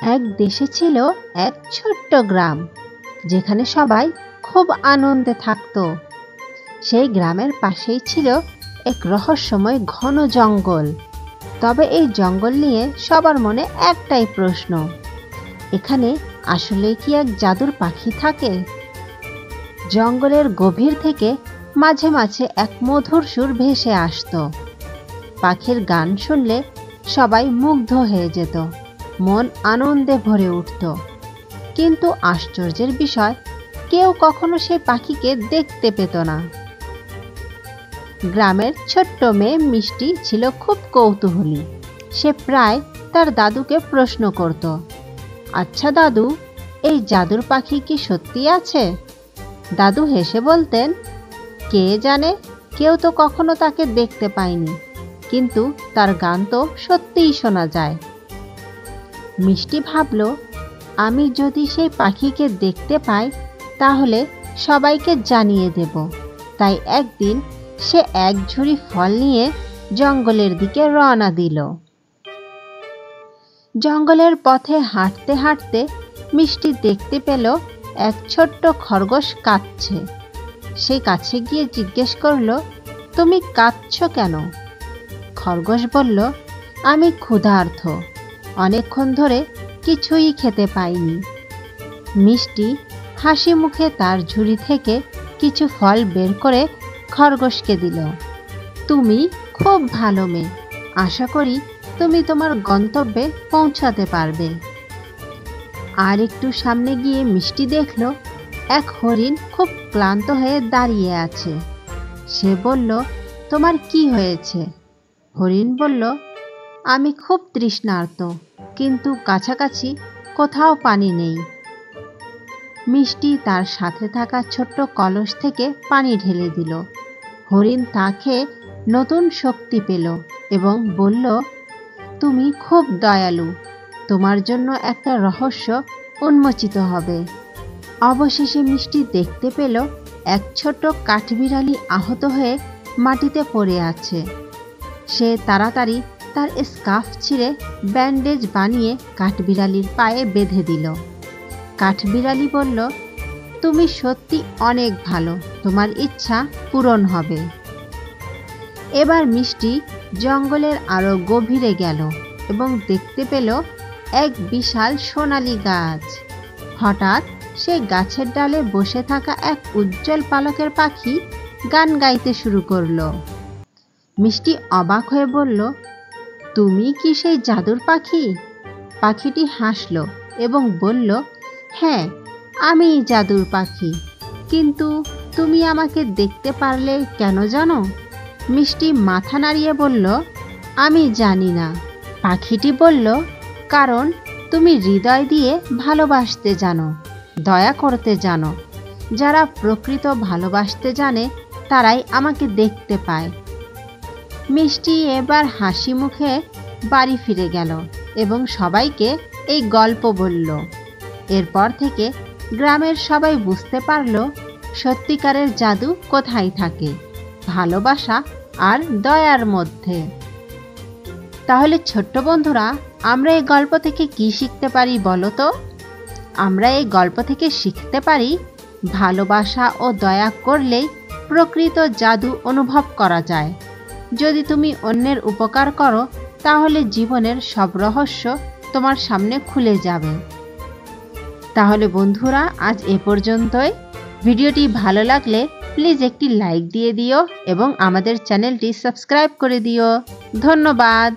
এক দেশে ছিল এক ছোট্ট গ্রাম, যেখানে সবাই খুব আনন্দে থাকত। সেই গ্রামের পাশেই ছিল এক রহস্যময় ঘন জঙ্গল। তবে এই জঙ্গল নিয়ে সবার মনে একটাই প্রশ্ন, এখানে আসলে কি এক জাদুর পাখি থাকে? জঙ্গলের গভীর থেকে মাঝে মাঝে এক মধুর সুর ভেসে আসত। পাখির গান শুনলে সবাই মুগ্ধ হয়ে যেত, মন আনন্দে ভরে উঠত। কিন্তু আশ্চর্যের বিষয়, কেউ কখনো সেই পাখিকে দেখতে পেত না। গ্রামের ছোট্ট মেয়ে মিষ্টি ছিল খুব কৌতূহলী। সে প্রায় তার দাদুকে প্রশ্ন করত, আচ্ছা দাদু, এই জাদুর পাখি কি সত্যি আছে? দাদু হেসে বলতেন, কে জানে, কেউ তো কখনো তাকে দেখতে পায়নি, কিন্তু তার গান তো সত্যিই শোনা যায়। মিষ্টি ভাবল, আমি যদি সেই পাখিকে দেখতে পাই তাহলে সবাইকে জানিয়ে দেব। তাই একদিন সে এক ঝুড়ি ফল নিয়ে জঙ্গলের দিকে রওনা দিল। জঙ্গলের পথে হাঁটতে হাঁটতে মিষ্টি দেখতে পেল এক ছোট্ট খরগোশ কাঁদছে। সে কাছে গিয়ে জিজ্ঞেস করলো, তুমি কাঁদছো কেন? খরগোশ বলল, আমি ক্ষুধার্ত, অনেকক্ষণ ধরে কিছুই খেতে পাইনি। মিষ্টি হাসি মুখে তার ঝুড়ি থেকে কিছু ফল বের করে খরগোশকে দিল। তুমি খুব ভালো মেয়ে, আশা করি তুমি তোমার গন্তব্যে পৌঁছাতে পারবে। আর একটু সামনে গিয়ে মিষ্টি দেখল এক হরিণ খুব ক্লান্ত হয়ে দাঁড়িয়ে আছে। সে বলল, তোমার কি হয়েছে? হরিণ বলল, আমি খুব তৃষ্ণার্ত, কিন্তু কাছাকাছি কোথাও পানি নেই। মিষ্টি তার সাথে থাকা ছোট্ট কলস থেকে পানি ঢেলে দিল। হরিণ তা খেয়ে নতুন শক্তি পেল এবং বলল, তুমি খুব দয়ালু, তোমার জন্য একটা রহস্য উন্মোচিত হবে। অবশেষে মিষ্টি দেখতে পেল এক ছোট্ট কাঠবিড়ালি আহত হয়ে মাটিতে পড়ে আছে। সে তাড়াতাড়ি তার স্কার্ফ ছিঁড়ে ব্যান্ডেজ বানিয়ে কাঠবিড়ালির পায়ে বেঁধে দিল। কাঠবিড়ালি বলল, তুমি সত্যি অনেক ভালো, তোমার ইচ্ছা পূরণ হবে। এবার মিষ্টি জঙ্গলের আরো গভীরে গেল এবং দেখতে পেল এক বিশাল সোনালী গাছ। হঠাৎ সে গাছের ডালে বসে থাকা এক উজ্জ্বল পালকের পাখি গান গাইতে শুরু করলো। মিষ্টি অবাক হয়ে বলল, তুমি কি সেই জাদুর পাখি? পাখিটি হাসল এবং বলল, হ্যাঁ, আমি জাদুর পাখি, কিন্তু তুমি আমাকে দেখতে পারলে কেন জানো? মিষ্টি মাথা নাড়িয়ে বলল, আমি জানি না। পাখিটি বলল, কারণ তুমি হৃদয় দিয়ে ভালোবাসতে জানো, দয়া করতে জানো। যারা প্রকৃত ভালোবাসতে জানে তারাই আমাকে দেখতে পায়। মিষ্টি এবার হাসি মুখে বাড়ি ফিরে গেল এবং সবাইকে এই গল্প বলল। এরপর থেকে গ্রামের সবাই বুঝতে পারল সত্যিকারের জাদু কোথায় থাকে, ভালোবাসা আর দয়ার মধ্যে। তাহলে ছোট্ট বন্ধুরা, আমরা এই গল্প থেকে কি শিখতে পারি বলো তো? আমরা এই গল্প থেকে শিখতে পারি, ভালোবাসা ও দয়া করলেই প্রকৃত জাদু অনুভব করা যায়। যদি তুমি অন্যের উপকার করো তাহলে জীবনের সব রহস্য তোমার সামনে খুলে যাবে। তাহলে বন্ধুরা, আজ এ পর্যন্তই। ভিডিওটি ভালো লাগলে প্লিজ একটি লাইক দিয়ে দিও এবং আমাদের চ্যানেলটি সাবস্ক্রাইব করে দিও। ধন্যবাদ।